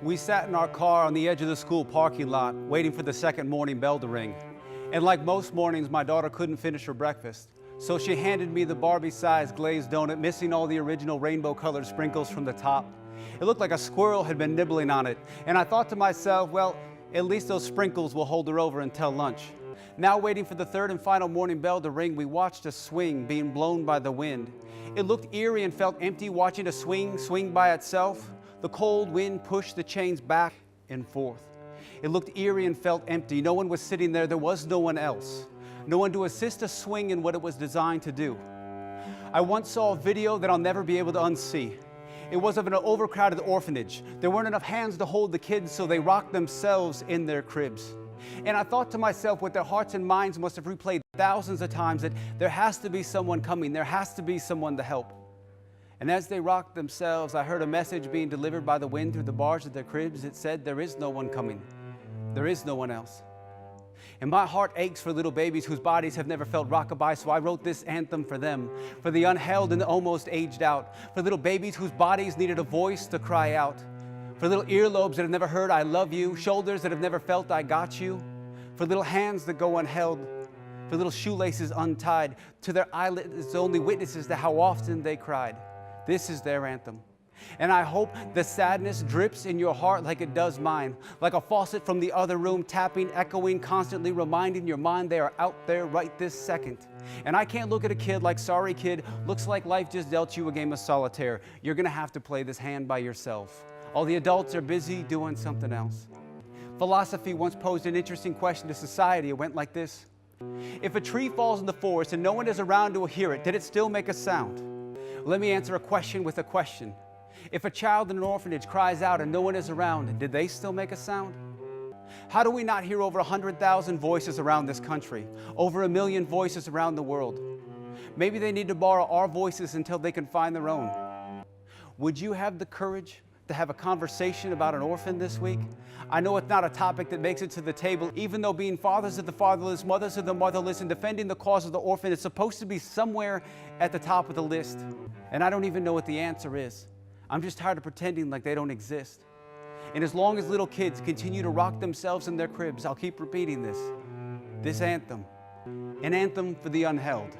We sat in our car on the edge of the school parking lot, waiting for the second morning bell to ring. And like most mornings, my daughter couldn't finish her breakfast. So she handed me the Barbie-sized glazed donut, missing all the original rainbow-colored sprinkles from the top. It looked like a squirrel had been nibbling on it. And I thought to myself, well, at least those sprinkles will hold her over until lunch. Now waiting for the third and final morning bell to ring, we watched a swing being blown by the wind. It looked eerie and felt empty, watching a swing by itself. The cold wind pushed the chains back and forth. It looked eerie and felt empty. No one was sitting there. There was no one else. No one to assist a swing in what it was designed to do. I once saw a video that I'll never be able to unsee. It was of an overcrowded orphanage. There weren't enough hands to hold the kids, so they rocked themselves in their cribs. And I thought to myself, what their hearts and minds must have replayed thousands of times, that there has to be someone coming. There has to be someone to help. And as they rocked themselves, I heard a message being delivered by the wind through the bars of their cribs. It said, there is no one coming. There is no one else. And my heart aches for little babies whose bodies have never felt rockabye, so I wrote this anthem for them, for the unheld and the almost aged out, for little babies whose bodies needed a voice to cry out, for little earlobes that have never heard I love you, shoulders that have never felt I got you, for little hands that go unheld, for little shoelaces untied, to their eyelids only witnesses to how often they cried. This is their anthem. And I hope the sadness drips in your heart like it does mine, like a faucet from the other room, tapping, echoing, constantly reminding your mind they are out there right this second. And I can't look at a kid like, sorry kid, looks like life just dealt you a game of solitaire. You're gonna have to play this hand by yourself. All the adults are busy doing something else. Philosophy once posed an interesting question to society. It went like this: if a tree falls in the forest and no one is around to hear it, did it still make a sound? Let me answer a question with a question. If a child in an orphanage cries out and no one is around, did they still make a sound? How do we not hear over 100,000 voices around this country, over 1 million voices around the world? Maybe they need to borrow our voices until they can find their own. Would you have the courage to have a conversation about an orphan this week? I know it's not a topic that makes it to the table, even though being fathers of the fatherless, mothers of the motherless, and defending the cause of the orphan is supposed to be somewhere at the top of the list. And I don't even know what the answer is. I'm just tired of pretending like they don't exist. And as long as little kids continue to rock themselves in their cribs, I'll keep repeating this anthem, an anthem for the unheld.